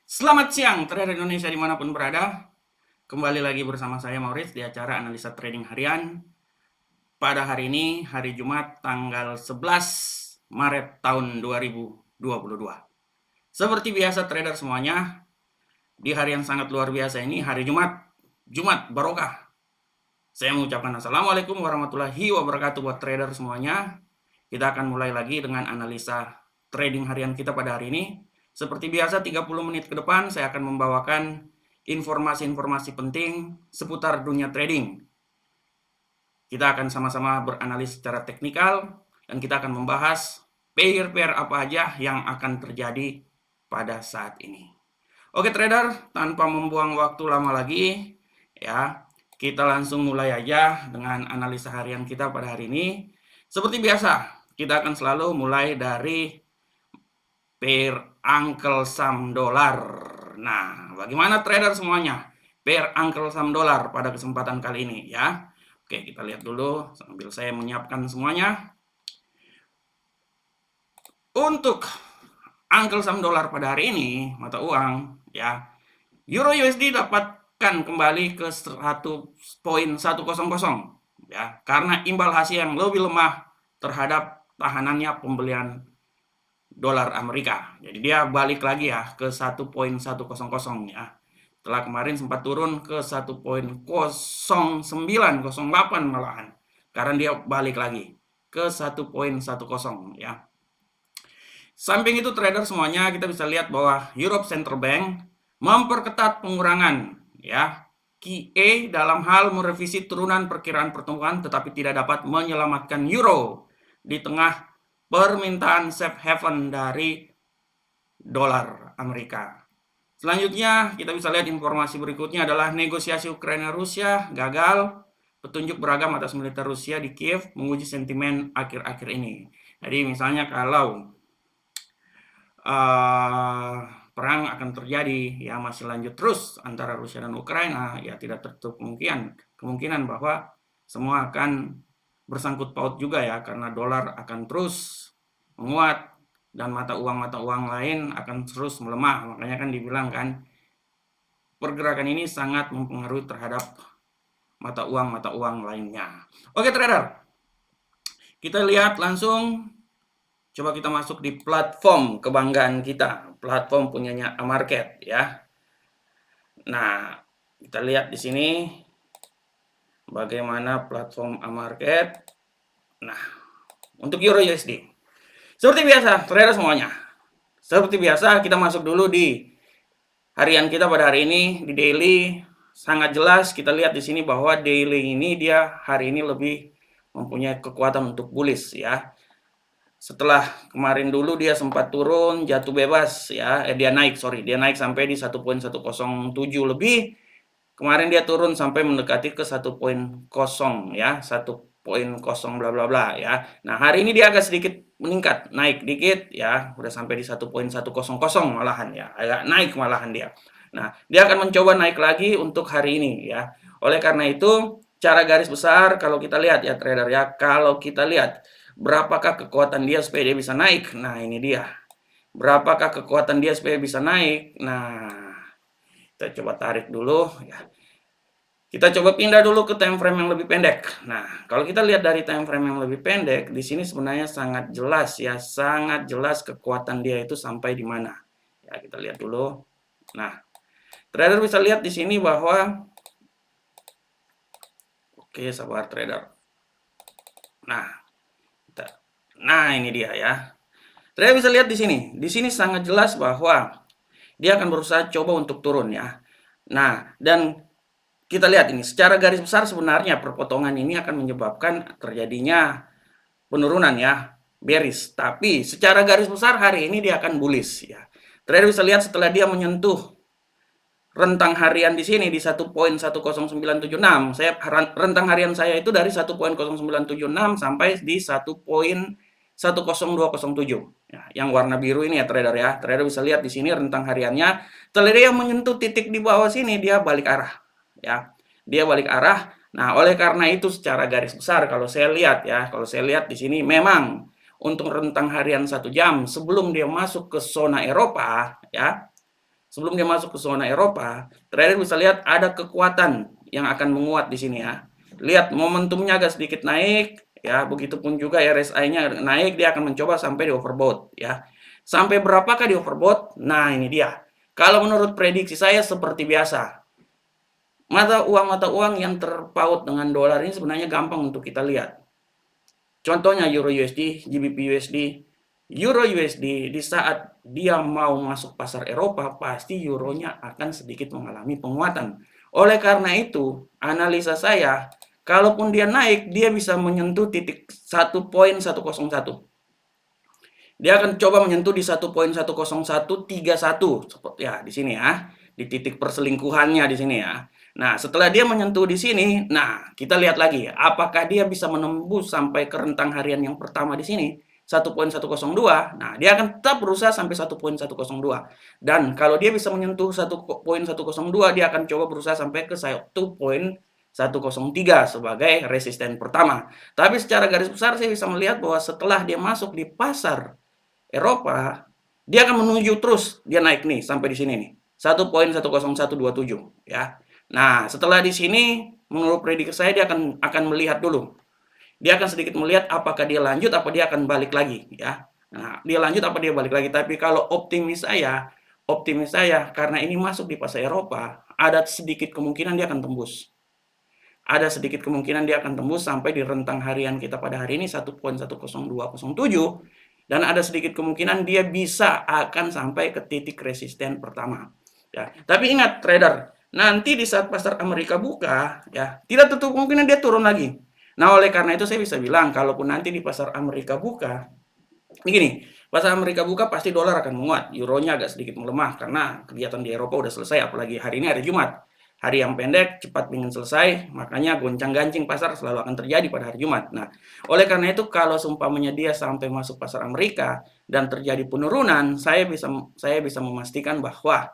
Selamat siang, trader Indonesia dimanapun berada. Kembali lagi bersama saya Maurice di acara analisa trading harian. Pada hari ini, hari Jumat tanggal 11 Maret tahun 2022. Seperti biasa trader semuanya, di hari yang sangat luar biasa ini, hari Jumat barokah. Saya mengucapkan Assalamualaikum warahmatullahi wabarakatuh buat trader semuanya. Kita akan mulai lagi dengan analisa trading harian kita pada hari ini. Seperti biasa 30 menit ke depan saya akan membawakan informasi-informasi penting seputar dunia trading. Kita akan sama-sama beraнализ secara teknikal dan kita akan membahas pair-pair apa aja yang akan terjadi pada saat ini. Oke trader, tanpa membuang waktu lama lagi ya, kita langsung mulai aja dengan analisa harian kita pada hari ini. Seperti biasa, kita akan selalu mulai dari pair Uncle Sam dolar. Nah, bagaimana trader semuanya? Pair Uncle Sam dolar pada kesempatan kali ini ya. Oke, kita lihat dulu sambil saya menyiapkan semuanya. Untuk Uncle Sam dolar pada hari ini, mata uang ya, Euro USD dapatkan kembali ke 1.100 ya, karena imbal hasil yang lebih lemah terhadap tahanannya pembelian dolar Amerika. Jadi dia balik lagi ya ke 1.100 ya. Setelah kemarin sempat turun ke 1.0908 malahan. Karena dia balik lagi ke 1.10 ya. Samping itu trader semuanya kita bisa lihat bahwa Europe Central Bank memperketat pengurangan ya QE dalam hal merevisi turunan perkiraan pertumbuhan tetapi tidak dapat menyelamatkan euro di tengah permintaan safe haven dari dolar Amerika. Selanjutnya kita bisa lihat informasi berikutnya adalah negosiasi Ukraina-Rusia gagal. Petunjuk beragam atas militer Rusia di Kiev menguji sentimen akhir-akhir ini. Jadi misalnya kalau perang akan terjadi ya masih lanjut terus antara Rusia dan Ukraina, ya tidak tertutup kemungkinan bahwa semua akan bersangkut paut juga ya, karena dolar akan terus menguat dan mata uang lain akan terus melemah. Makanya kan dibilang kan pergerakan ini sangat mempengaruhi terhadap mata uang lainnya. Oke trader, kita lihat langsung. Coba kita masuk di platform kebanggaan kita, platform punyanya Amarket ya. Nah, kita lihat di sini bagaimana platform Amarket. Nah, untuk Euro USD. Seperti biasa, trader semuanya. Seperti biasa, kita masuk dulu di harian kita pada hari ini di daily. Sangat jelas kita lihat di sini bahwa daily ini dia hari ini lebih mempunyai kekuatan untuk bullish ya. Setelah kemarin dulu dia sempat turun, jatuh bebas ya, dia naik sampai di 1.107 lebih. Kemarin dia turun sampai mendekati ke 1.0 ya, 1.0 bla bla bla ya. Nah, hari ini dia agak sedikit meningkat, naik dikit ya, udah sampai di 1.100 malahan ya, agak naik malahan dia. Nah, dia akan mencoba naik lagi untuk hari ini ya. Oleh karena itu, cara garis besar kalau kita lihat ya trader ya, kalau kita lihat berapakah kekuatan dia supaya dia bisa naik? Nah, ini dia. Berapakah kekuatan dia supaya bisa naik? Nah, kita coba tarik dulu ya. Kita coba pindah dulu ke time frame yang lebih pendek. Nah, kalau kita lihat dari time frame yang lebih pendek, di sini sebenarnya sangat jelas ya, sangat jelas kekuatan dia itu sampai di mana. Ya, kita lihat dulu. Nah, trader bisa lihat di sini bahwa oke, sabar trader. Nah, ini dia ya. Trader bisa lihat di sini. Di sini sangat jelas bahwa dia akan berusaha coba untuk turun ya. Nah, dan kita lihat ini secara garis besar sebenarnya perpotongan ini akan menyebabkan terjadinya penurunan ya, bearish. Tapi secara garis besar hari ini dia akan bullish ya. Trader bisa lihat setelah dia menyentuh rentang harian di sini di 1.10976. Rentang harian saya itu dari 1.0976 sampai di 1.10207. Ya, yang warna biru ini ya trader ya. Trader bisa lihat di sini rentang hariannya. Setelah dia menyentuh titik di bawah sini dia balik arah. Ya, dia balik arah. Nah, oleh karena itu secara garis besar kalau saya lihat di sini memang untuk rentang harian 1 jam sebelum dia masuk ke zona Eropa ya, sebelum dia masuk ke zona Eropa, trader bisa lihat ada kekuatan yang akan menguat di sini ya. Lihat momentumnya agak sedikit naik ya, begitupun juga RSI-nya naik, dia akan mencoba sampai di overbought ya. Sampai berapakah di overbought? Nah, ini dia. Kalau menurut prediksi saya seperti biasa, mata uang yang terpaut dengan dolar ini sebenarnya gampang untuk kita lihat. Contohnya Euro USD, GBP USD, Euro USD di saat dia mau masuk pasar Eropa, pasti euronya akan sedikit mengalami penguatan. Oleh karena itu, analisa saya, kalaupun dia naik, dia bisa menyentuh titik 1.101. Dia akan coba menyentuh di 1.10131, ya di sini ya, di titik perselingkuhannya di sini ya. Nah, setelah dia menyentuh di sini, nah kita lihat lagi apakah dia bisa menembus sampai ke rentang harian yang pertama di sini 1.102. Nah, dia akan tetap berusaha sampai 1.102. Dan kalau dia bisa menyentuh 1.102, dia akan coba berusaha sampai ke 1.103 sebagai resisten pertama. Tapi secara garis besar saya bisa melihat bahwa setelah dia masuk di pasar Eropa, dia akan menuju terus, dia naik nih sampai di sini nih, 1.10127 ya. Nah, setelah di sini menurut prediksi saya dia akan melihat dulu. Dia akan sedikit melihat apakah dia lanjut apa dia akan balik lagi ya. Nah, dia lanjut apa dia balik lagi. Tapi kalau optimis saya karena ini masuk di pasar Eropa, ada sedikit kemungkinan dia akan tembus. Ada sedikit kemungkinan dia akan tembus sampai di rentang harian kita pada hari ini 1.10207, dan ada sedikit kemungkinan dia bisa akan sampai ke titik resisten pertama. Ya, tapi ingat trader, nanti di saat pasar Amerika buka, ya, tidak tertutup kemungkinan dia turun lagi. Nah, oleh karena itu saya bisa bilang, kalaupun nanti di pasar Amerika buka, begini, pasar Amerika buka pasti dolar akan menguat, euronya agak sedikit melemah karena kegiatan di Eropa udah selesai, apalagi hari ini hari Jumat. Hari yang pendek, cepat ingin selesai, makanya goncang-gancing pasar selalu akan terjadi pada hari Jumat. Nah, oleh karena itu kalau seumpamanya dia sampai masuk pasar Amerika dan terjadi penurunan, saya bisa memastikan bahwa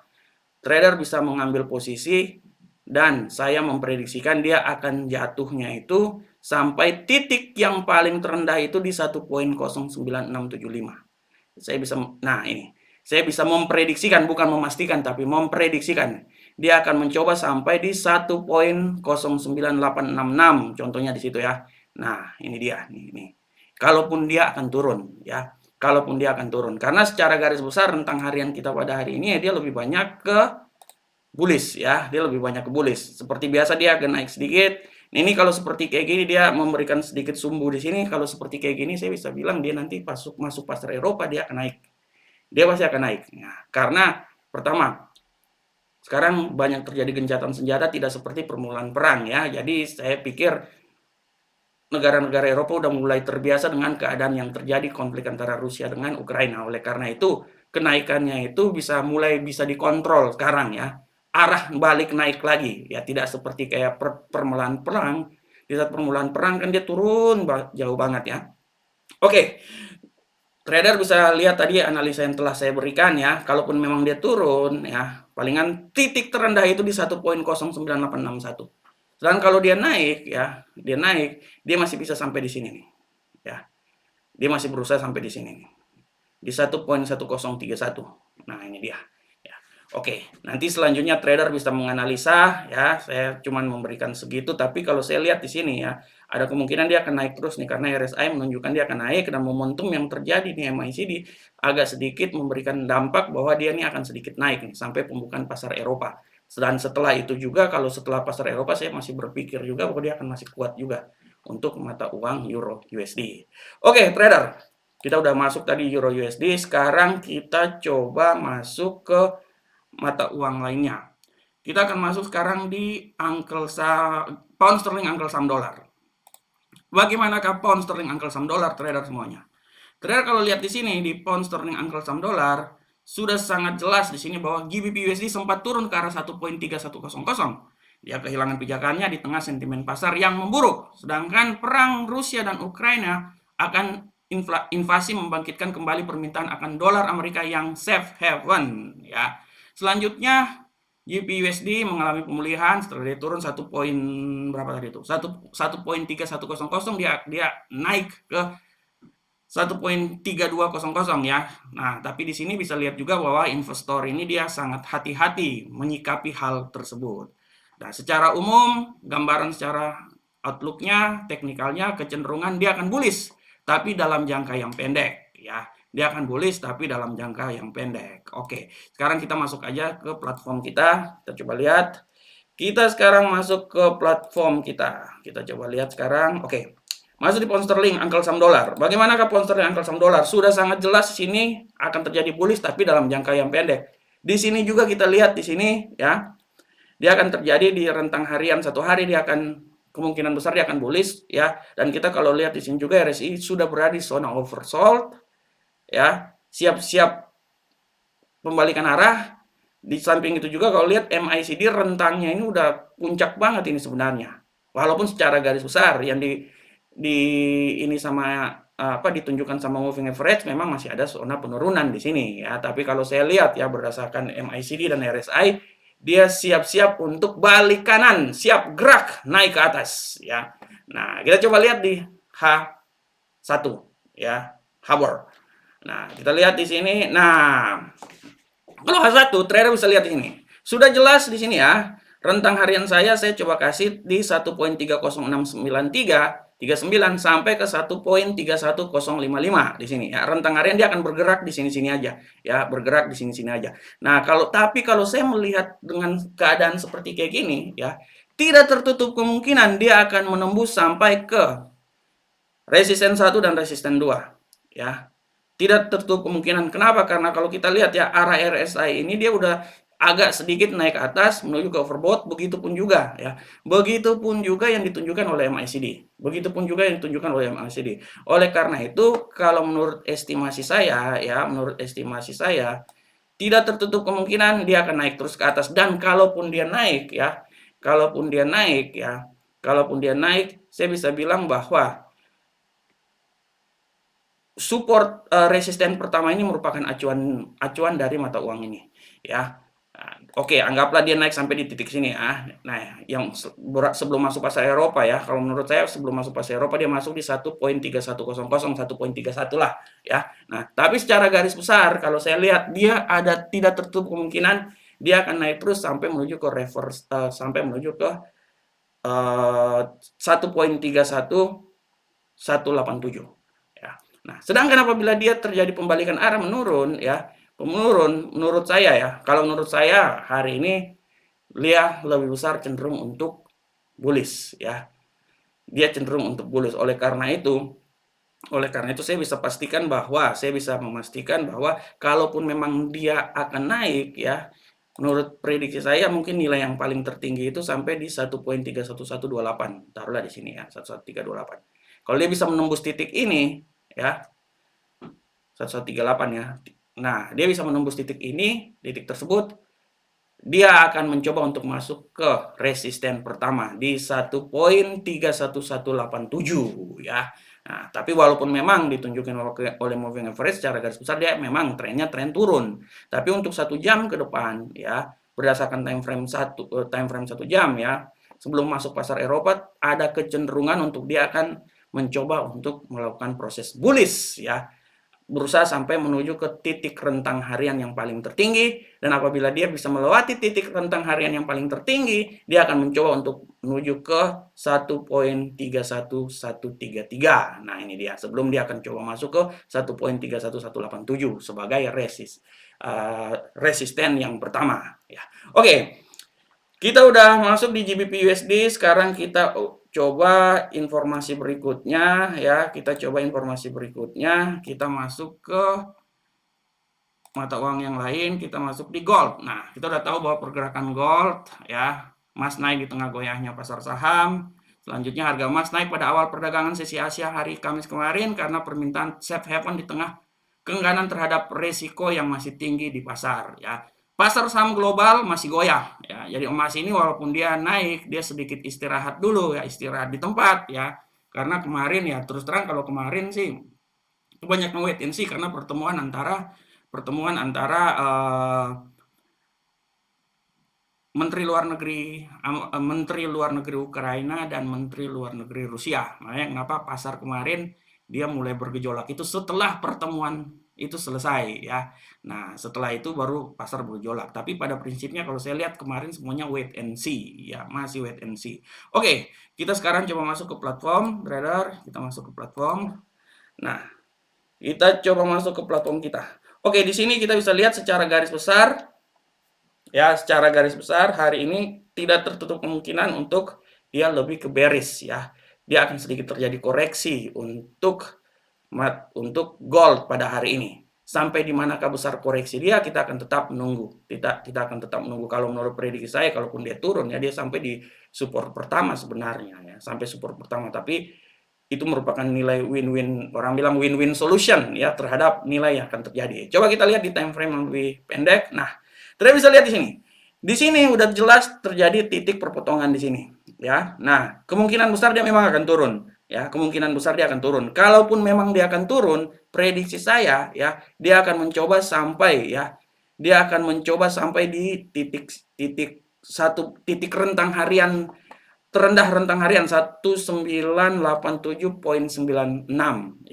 trader bisa mengambil posisi dan saya memprediksikan dia akan jatuhnya itu sampai titik yang paling terendah itu di 1.09675. Saya bisa memprediksikan, bukan memastikan, tapi memprediksikan. Dia akan mencoba sampai di 1.09866, contohnya di situ ya. Nah, ini dia, nih. Kalaupun dia akan turun, ya. Kalaupun dia akan turun. Karena secara garis besar rentang harian kita pada hari ini, dia lebih banyak ke bullish ya, dia lebih banyak ke bullish. Seperti biasa dia akan naik sedikit. Ini kalau seperti kayak gini dia memberikan sedikit sumbu di sini. Kalau seperti kayak gini saya bisa bilang dia nanti masuk pasar Eropa dia akan naik. Dia pasti akan naik. Nah, karena pertama, sekarang banyak terjadi gencatan senjata tidak seperti permulaan perang ya. Jadi saya pikir negara-negara Eropa udah mulai terbiasa dengan keadaan yang terjadi konflik antara Rusia dengan Ukraina. Oleh karena itu kenaikannya itu bisa dikontrol sekarang ya. Arah balik naik lagi ya, tidak seperti kayak permulaan perang. Di saat permulaan perang kan dia turun jauh banget ya. Oke. Trader bisa lihat tadi analisa yang telah saya berikan ya. Kalaupun memang dia turun ya, palingan titik terendah itu di 1.09861. Dan kalau dia naik ya, dia masih bisa sampai di sini nih. Ya. Dia masih berusaha sampai di sini nih. Di 1.1031. Nah, ini dia. Ya. Oke, nanti selanjutnya trader bisa menganalisa ya. Saya cuma memberikan segitu, tapi kalau saya lihat di sini ya, ada kemungkinan dia akan naik terus nih karena RSI menunjukkan dia akan naik dan momentum yang terjadi di MACD agak sedikit memberikan dampak bahwa dia ini akan sedikit naik nih sampai pembukaan pasar Eropa. Dan setelah itu juga kalau setelah pasar Eropa saya masih berpikir juga bahwa dia akan masih kuat juga untuk mata uang Euro USD. Oke, trader. Kita udah masuk tadi Euro USD, sekarang kita coba masuk ke mata uang lainnya. Kita akan masuk sekarang di pound sterling uncle saham dolar. Bagaimanakah pound sterling uncle saham dolar, trader semuanya? Trader kalau lihat di sini di pound sterling uncle saham dolar sudah sangat jelas di sini bahwa GBP USD sempat turun ke arah 1.3100. Dia kehilangan pijakannya di tengah sentimen pasar yang memburuk. Sedangkan perang Rusia dan Ukraina akan invasi membangkitkan kembali permintaan akan dolar Amerika yang safe haven ya. Selanjutnya GBP/USD mengalami pemulihan setelah dia turun 1.3100, dia naik ke 1.3200 ya. Nah, tapi di sini bisa lihat juga bahwa investor ini dia sangat hati-hati menyikapi hal tersebut. Nah, secara umum, gambaran secara outlook-nya, teknikalnya, kecenderungan dia akan bullish, tapi dalam jangka yang pendek ya. Dia akan bullish tapi dalam jangka yang pendek. Oke, sekarang kita masuk aja ke platform kita. Kita coba lihat. Kita sekarang masuk ke platform kita. Kita coba lihat sekarang. Oke. Masuk di pound sterling, angkel saham dolar. Bagaimanakah pound sterling, angkel saham dolar? Sudah sangat jelas di sini akan terjadi bullish tapi dalam jangka yang pendek. Di sini juga kita lihat di sini ya. Dia akan terjadi di rentang harian 1 hari, dia akan kemungkinan besar dia akan bullish ya. Dan kita kalau lihat di sini juga RSI sudah berada di zona oversold ya. Siap-siap pembalikan arah. Di samping itu juga kalau lihat MACD rentangnya ini udah puncak banget ini sebenarnya. Walaupun secara garis besar yang ini sama ditunjukkan sama moving average memang masih ada zona penurunan di sini ya. Tapi kalau saya lihat ya berdasarkan MACD dan RSI dia siap-siap untuk balik kanan, siap gerak naik ke atas ya. Nah, kita coba lihat di H1 ya, Habor. Nah, kita lihat di sini. Nah, kalau H1 trader bisa lihat di sini. Sudah jelas di sini ya. Rentang harian saya coba kasih di 1.3069339 sampai ke 1.31055 di sini ya. Rentang harian dia akan bergerak di sini-sini aja ya, bergerak di sini-sini aja. Nah, kalau saya melihat dengan keadaan seperti kayak gini ya, tidak tertutup kemungkinan dia akan menembus sampai ke resisten 1 dan resisten 2 ya. Tidak tertutup kemungkinan. Kenapa? Karena kalau kita lihat ya arah RSI ini dia udah agak sedikit naik ke atas menuju ke overbought, begitupun juga ya. Begitupun juga yang ditunjukkan oleh MACD. Begitupun juga yang ditunjukkan oleh MACD. Oleh karena itu, kalau menurut estimasi saya ya, tidak tertutup kemungkinan dia akan naik terus ke atas, dan kalaupun dia naik, saya bisa bilang bahwa support resisten pertama ini merupakan acuan dari mata uang ini ya. Nah, oke, anggaplah dia naik sampai di titik sini ya. Nah, yang sebelum masuk pasar Eropa ya, kalau menurut saya sebelum masuk pasar Eropa dia masuk di 1.3100, 1.31 lah ya. Nah, tapi secara garis besar kalau saya lihat dia tidak tertutup kemungkinan dia akan naik terus sampai menuju ke reverse sampai menuju ke 1.31187 ya. Nah, sedangkan apabila dia terjadi pembalikan arah menurun ya, menurut saya ya, kalau menurut saya hari ini dia lebih besar cenderung untuk bullish ya. Dia cenderung untuk bullish. Oleh karena itu saya bisa memastikan bahwa kalaupun memang dia akan naik ya, menurut prediksi saya mungkin nilai yang paling tertinggi itu sampai di 1.31128. Taruhlah di sini ya, 11328. Kalau dia bisa menembus titik ini ya, 1138 ya. Nah, dia bisa menembus titik ini, titik tersebut, dia akan mencoba untuk masuk ke resisten pertama di 1.31187 ya. Nah, tapi walaupun memang ditunjukkan oleh moving average secara garis besar dia memang trennya tren turun. Tapi untuk 1 jam ke depan ya, berdasarkan time frame 1 jam ya, sebelum masuk pasar Eropa ada kecenderungan untuk dia akan mencoba untuk melakukan proses bullish ya, berusaha sampai menuju ke titik rentang harian yang paling tertinggi, dan apabila dia bisa melewati titik rentang harian yang paling tertinggi, dia akan mencoba untuk menuju ke 1.31133. Nah, ini dia. Sebelum dia akan coba masuk ke 1.31187 sebagai resisten yang pertama ya. Oke. Kita udah masuk di GBP USD, sekarang kita coba informasi berikutnya ya. Kita masuk ke mata uang yang lain, kita masuk di gold. Nah, kita udah tahu bahwa pergerakan gold ya, emas naik di tengah goyahnya pasar saham. Selanjutnya harga emas naik pada awal perdagangan sesi Asia hari Kamis kemarin karena permintaan safe haven di tengah keengganan terhadap resiko yang masih tinggi di pasar ya. Pasar saham global masih goyah ya. Jadi emas ini walaupun dia naik, dia sedikit istirahat dulu ya, istirahat di tempat ya. Karena kemarin ya terus terang kalau kemarin sih banyak wait and see karena pertemuan antara Menteri Luar Negeri Ukraina dan Menteri Luar Negeri Rusia. Makanya kenapa pasar kemarin dia mulai bergejolak itu setelah pertemuan itu selesai ya. Nah, setelah itu baru pasar bergejolak. Tapi pada prinsipnya kalau saya lihat kemarin semuanya wait and see ya, masih wait and see. Oke, kita sekarang coba masuk ke platform trader, kita masuk ke platform. Nah, kita coba masuk ke platform kita. Oke, di sini kita bisa lihat secara garis besar ya, secara garis besar hari ini tidak tertutup kemungkinan untuk dia lebih ke bearish ya. Dia akan sedikit terjadi koreksi untuk gold pada hari ini. Sampai di manakah besar koreksi dia, kita akan tetap menunggu. Kita akan tetap menunggu. Kalau menurut prediksi saya, kalaupun dia turun ya, dia sampai di support pertama sebenarnya ya, sampai support pertama. Tapi itu merupakan nilai win-win, orang bilang win-win solution ya terhadap nilai yang akan terjadi. Coba kita lihat di time frame yang lebih pendek. Nah, kita bisa lihat di sini. Di sini udah jelas terjadi titik perpotongan di sini ya. Nah, kemungkinan besar dia memang akan turun ya, kemungkinan besar dia akan turun. Kalaupun memang dia akan turun, prediksi saya ya, dia akan mencoba sampai ya, dia akan mencoba sampai di titik rentang harian terendah, rentang harian 1987,96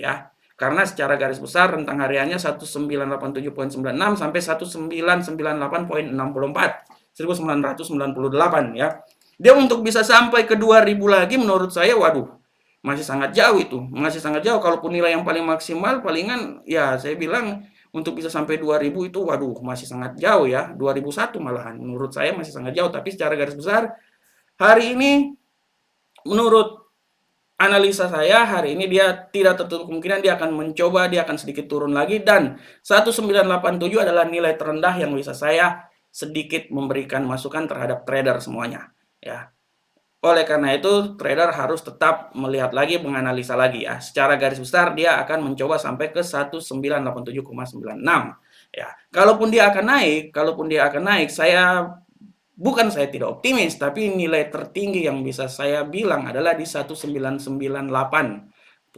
ya. Karena secara garis besar rentang hariannya 1987,96 sampai 1998,64. 1998 ya. Dia untuk bisa sampai ke 2000 lagi menurut saya waduh, masih sangat jauh itu. Masih sangat jauh. Kalaupun nilai yang paling maksimal palingan ya saya bilang untuk bisa sampai 2000 itu waduh masih sangat jauh ya. 2001 malahan menurut saya masih sangat jauh, tapi secara garis besar hari ini menurut analisa saya hari ini dia tidak tertutup kemungkinan dia akan mencoba, dia akan sedikit turun lagi, dan 1987 adalah nilai terendah yang bisa saya sedikit memberikan masukan terhadap trader semuanya ya. Oleh karena itu trader harus tetap melihat lagi, menganalisa lagi ya. Secara garis besar dia akan mencoba sampai ke 1987,96 ya. Kalaupun dia akan naik, saya tidak optimis, tapi nilai tertinggi yang bisa saya bilang adalah di 1998,74.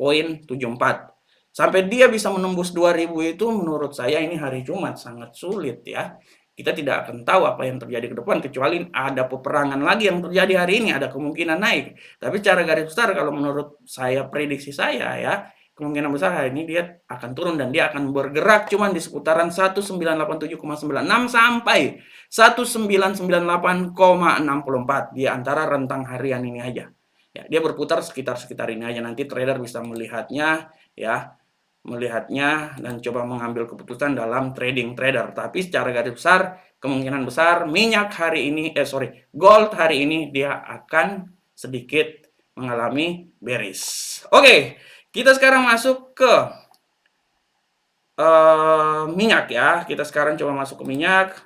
Sampai dia bisa menembus 2000 itu menurut saya ini hari Jumat sangat sulit ya. Kita tidak akan tahu apa yang terjadi ke depan kecuali ada peperangan lagi yang terjadi hari ini, ada kemungkinan naik. Tapi secara garis besar kalau menurut saya, prediksi saya ya, kemungkinan besar hari ini dia akan turun dan dia akan bergerak cuman di seputaran 1987,96 sampai 1998,64 di antara rentang harian ini aja. Ya, dia berputar sekitar ini aja. Nanti trader bisa melihatnya ya, dan coba mengambil keputusan dalam trading trader. Tapi secara garis besar kemungkinan besar gold hari ini dia akan sedikit mengalami bearish. Oke, kita sekarang masuk ke minyak ya. Kita sekarang coba masuk ke minyak.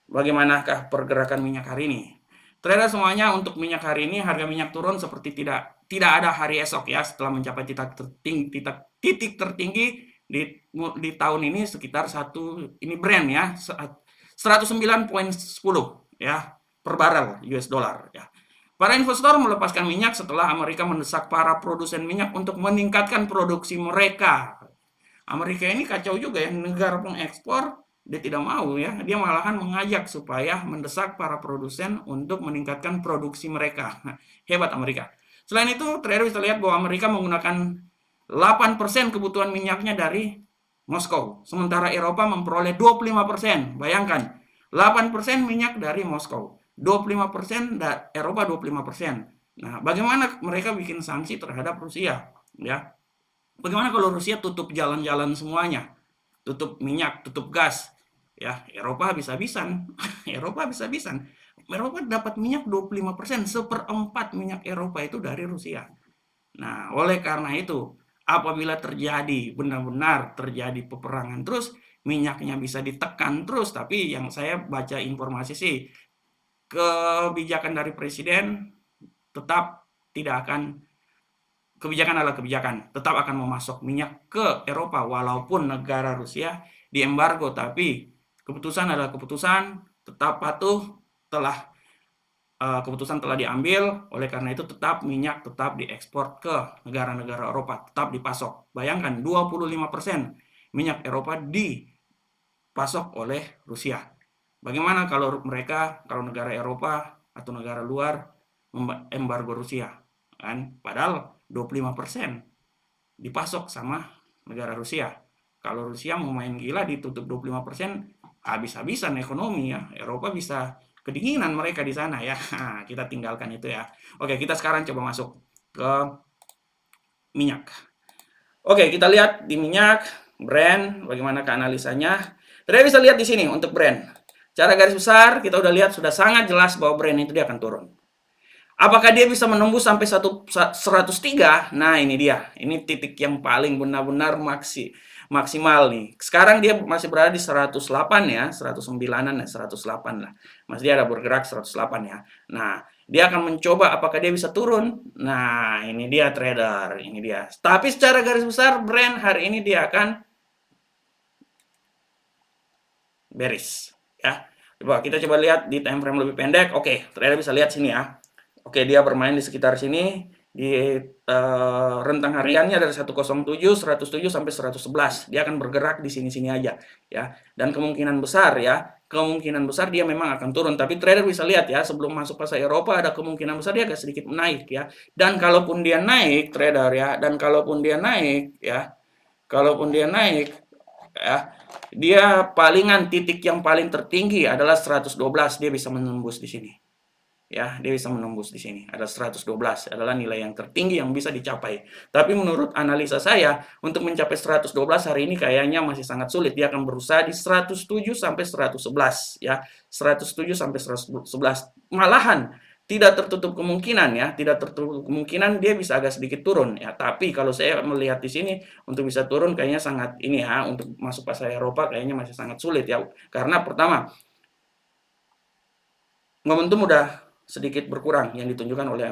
Bagaimanakah pergerakan minyak hari ini? Trader semuanya, untuk minyak hari ini harga minyak turun seperti tidak ada hari esok ya, setelah mencapai titik tertinggi di tahun ini sekitar ini Brent ya 109,10 ya per barel US dollar ya. Para investor melepaskan minyak setelah Amerika mendesak para produsen minyak untuk meningkatkan produksi mereka. Amerika ini kacau juga ya, negara pengekspor dia tidak mau ya, dia malahan mengajak supaya mendesak para produsen untuk meningkatkan produksi mereka. Hebat Amerika. Selain itu, trader bisa lihat bahwa Amerika menggunakan 8% kebutuhan minyaknya dari Moskow, sementara Eropa memperoleh 25%. Bayangkan, 8% minyak dari Moskow, 25% Eropa 25%. Nah, bagaimana mereka bikin sanksi terhadap Rusia ya? Bagaimana kalau Rusia tutup jalan-jalan semuanya? Tutup minyak, tutup gas. Ya, Eropa habis-habisan. Eropa habis-habisan. Eropa dapat minyak 25%, seperempat minyak Eropa itu dari Rusia. Nah, oleh karena itu, apabila benar-benar terjadi peperangan terus, minyaknya bisa ditekan terus, tapi yang saya baca informasi sih, kebijakan dari presiden tetap tidak akan kebijakan adalah kebijakan, tetap akan memasok minyak ke Eropa walaupun negara Rusia diembargo, tapi keputusan adalah keputusan, tetap patuh, keputusan telah diambil, oleh karena itu tetap minyak tetap diekspor ke negara-negara Eropa, tetap dipasok. Bayangkan 25% minyak Eropa dipasok oleh Rusia. Bagaimana kalau negara Eropa atau negara luar embargo Rusia? Kan? Padahal 25%. dipasok sama negara Rusia. Kalau Rusia mau main gila ditutup 25%, habis-habisan ekonomi ya. Eropa bisa kedinginan mereka di sana ya. Nah, kita tinggalkan itu ya. Oke, kita sekarang coba masuk ke minyak. Oke, kita lihat di minyak, Brent, bagaimana analisanya. Kita bisa lihat di sini untuk Brent. Cara garis besar, kita udah lihat sudah sangat jelas bahwa Brent itu dia akan turun. Apakah dia bisa menembus sampai 103? Nah, ini dia. Ini titik yang paling benar-benar maksimal nih. Sekarang dia masih berada di 108 ya, 109-an ya, 108 lah. Masih dia ada bergerak 108 ya. Nah, dia akan mencoba apakah dia bisa turun. Nah, ini dia trader, ini dia. Tapi secara garis besar Brent hari ini dia akan bearish ya. Coba kita coba lihat di time frame lebih pendek. Oke, trader bisa lihat sini ya. Oke, dia bermain di sekitar sini di rentang hariannya dari 107, 107 sampai 111. Dia akan bergerak di sini-sini aja ya. Dan kemungkinan besar dia memang akan turun. Tapi trader bisa lihat ya, sebelum masuk pasar Eropa ada kemungkinan besar dia agak sedikit naik ya. Dan kalaupun dia naik trader ya, dia palingan titik yang paling tertinggi adalah 112, dia bisa menembus di sini. Ya, dia bisa menembus di sini. Ada 112 adalah nilai yang tertinggi yang bisa dicapai. Tapi menurut analisa saya, untuk mencapai 112 hari ini kayaknya masih sangat sulit. Dia akan berusaha di 107 sampai 111 ya. 107 sampai 111. Malahan tidak tertutup kemungkinan ya, tidak tertutup kemungkinan dia bisa agak sedikit turun ya. Tapi kalau saya melihat di sini untuk bisa turun kayaknya sangat ini ya, untuk masuk pasar Eropa kayaknya masih sangat sulit ya. Karena pertama, momentum udah sedikit berkurang yang ditunjukkan oleh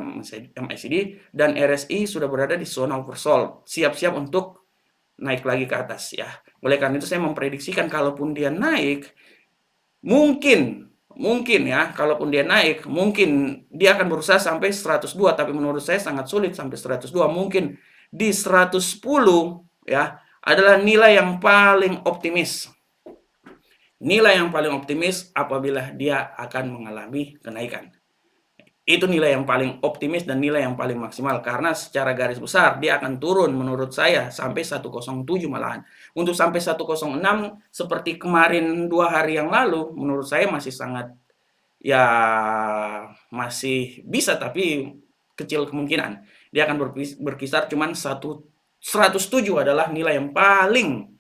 MACD dan RSI sudah berada di zona oversold, siap-siap untuk naik lagi ke atas ya. Oleh karena itu saya memprediksikan kalaupun dia naik, mungkin ya, kalaupun dia naik, mungkin dia akan berusaha sampai 102, tapi menurut saya sangat sulit sampai 102. Mungkin di 110 ya adalah nilai yang paling optimis. Nilai yang paling optimis apabila dia akan mengalami kenaikan. Itu nilai yang paling optimis dan nilai yang paling maksimal. Karena secara garis besar dia akan turun menurut saya sampai 107 malahan. Untuk sampai 106 seperti kemarin 2 hari yang lalu menurut saya masih sangat ya masih bisa, tapi kecil kemungkinan. Dia akan berkisar cuman 107 adalah nilai yang paling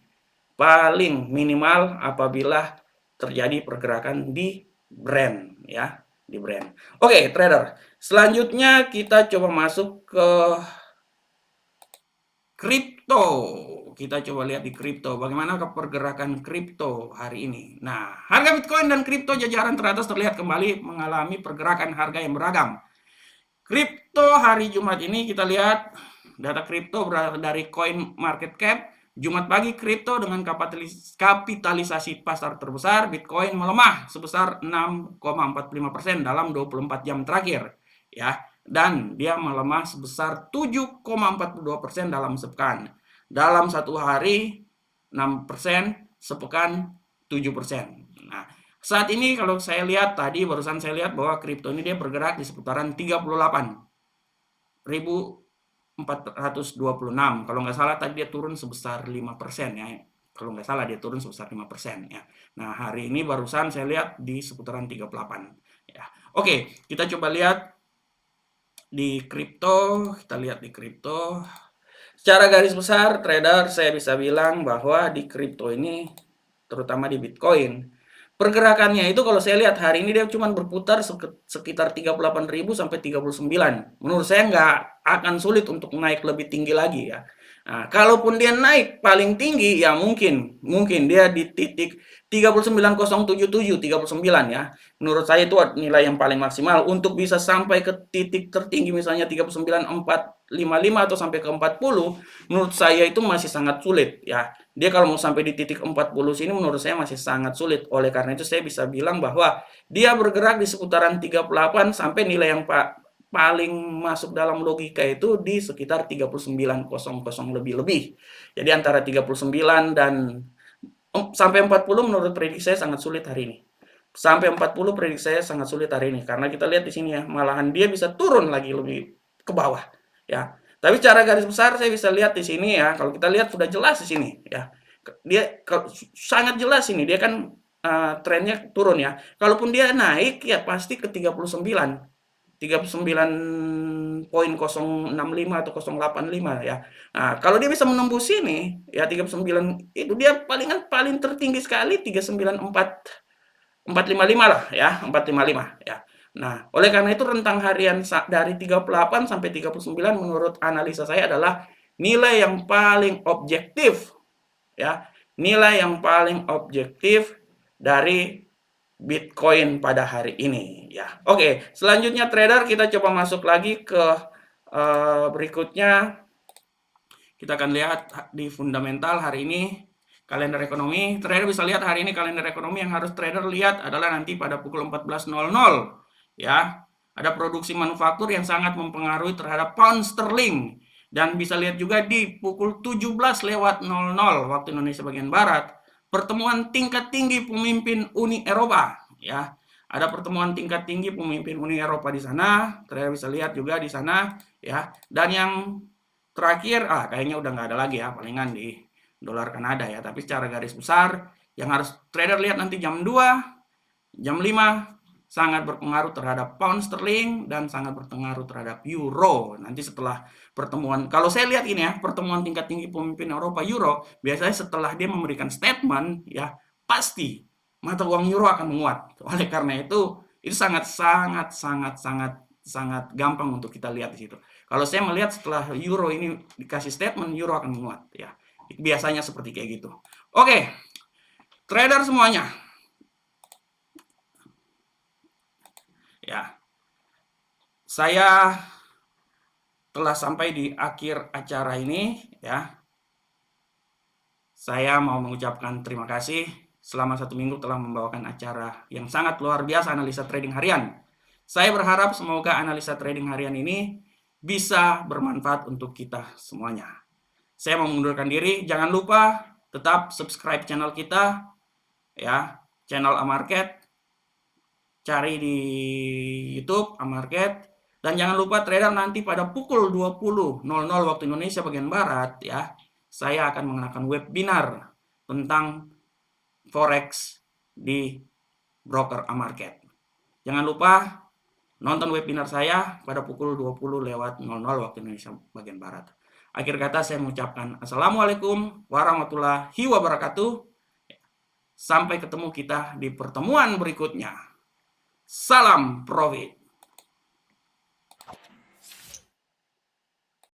minimal apabila terjadi pergerakan di Brent ya, di Brent. Oke, trader. Selanjutnya kita coba masuk ke kripto. Kita coba lihat di kripto, bagaimana pergerakan kripto hari ini. Nah, harga Bitcoin dan kripto jajaran teratas terlihat kembali mengalami pergerakan harga yang beragam. Kripto hari Jumat ini kita lihat data kripto berasal dari Coin Market Cap. Jumat pagi kripto dengan kapitalisasi pasar terbesar Bitcoin melemah sebesar 6,45% dalam 24 jam terakhir ya, dan dia melemah sebesar 7,42% dalam sepekan. Dalam satu hari 6%, sepekan 7%. Nah, saat ini kalau saya lihat tadi barusan saya lihat bahwa kripto ini dia bergerak di seputaran 38.426. Kalau nggak salah tadi dia turun sebesar 5% ya. Kalau nggak salah dia turun sebesar 5% ya. Nah, hari ini barusan saya lihat di seputaran 38 ya. Oke, kita coba lihat di kripto. Kita lihat di kripto. Secara garis besar trader saya bisa bilang bahwa di kripto ini terutama di Bitcoin, pergerakannya itu kalau saya lihat hari ini dia cuma berputar sekitar 38.000 sampai 39. Menurut saya nggak akan sulit untuk naik lebih tinggi lagi ya. Nah, kalaupun dia naik paling tinggi ya mungkin dia di titik 39.077, 39 ya. Menurut saya itu nilai yang paling maksimal untuk bisa sampai ke titik tertinggi misalnya 39.455 atau sampai ke 40, menurut saya itu masih sangat sulit ya. Dia kalau mau sampai di titik 40 sini menurut saya masih sangat sulit. Oleh karena itu saya bisa bilang bahwa dia bergerak di seputaran 38 sampai nilai yang paling masuk dalam logika itu di sekitar 39.00 lebih. Jadi antara 39 dan sampai 40 menurut prediksi saya sangat sulit hari ini. Sampai 40 prediksi saya sangat sulit hari ini karena kita lihat di sini ya, malahan dia bisa turun lagi lebih ke bawah ya. Tapi secara garis besar saya bisa lihat di sini ya, kalau kita lihat sudah jelas di sini ya. Dia sangat jelas ini, dia kan trennya turun ya. Kalaupun dia naik ya pasti ke 39.065 atau 085 ya. Nah, kalau dia bisa menembus ini ya 39 itu dia paling tertinggi sekali 455 lah ya, 455 ya. Nah, oleh karena itu rentang harian dari 38 sampai 39 menurut analisa saya adalah nilai yang paling objektif ya. Nilai yang paling objektif dari Bitcoin pada hari ini ya. Oke, selanjutnya trader kita coba masuk lagi ke berikutnya. Kita akan lihat di fundamental hari ini kalender ekonomi. Trader bisa lihat hari ini kalender ekonomi yang harus trader lihat adalah nanti pada pukul 14.00 ya. Ada produksi manufaktur yang sangat mempengaruhi terhadap pound sterling. Dan bisa lihat juga di pukul 17.00 waktu Indonesia bagian Barat, pertemuan tingkat tinggi pemimpin Uni Eropa ya. Ada pertemuan tingkat tinggi pemimpin Uni Eropa di sana, trader bisa lihat juga di sana ya. Dan yang terakhir, kayaknya udah nggak ada lagi ya, palingan di dolar Kanada ya. Tapi secara garis besar yang harus trader lihat nanti jam 2, jam 5 sangat berpengaruh terhadap pound sterling dan sangat berpengaruh terhadap euro. Nanti setelah pertemuan, kalau saya lihat ini ya, pertemuan tingkat tinggi pemimpin Eropa euro, biasanya setelah dia memberikan statement ya, pasti mata uang euro akan menguat. Oleh karena itu sangat gampang untuk kita lihat di situ. Kalau saya melihat setelah euro ini dikasih statement, euro akan menguat ya. Biasanya seperti kayak gitu. Oke. Trader semuanya. Ya, saya telah sampai di akhir acara ini ya. Saya mau mengucapkan terima kasih selama 1 minggu telah membawakan acara yang sangat luar biasa, analisa trading harian. Saya berharap semoga analisa trading harian ini bisa bermanfaat untuk kita semuanya. Saya mau mengundurkan diri, jangan lupa tetap subscribe channel kita ya, channel Amarket. Cari di YouTube Amarket, dan jangan lupa trader nanti pada pukul 20.00 waktu Indonesia bagian Barat ya, saya akan mengadakan webinar tentang forex di broker Amarket. Jangan lupa nonton webinar saya pada pukul 20.00 waktu Indonesia bagian Barat. Akhir kata saya mengucapkan Assalamualaikum warahmatullahi wabarakatuh. Sampai ketemu kita di pertemuan berikutnya. Salam profit.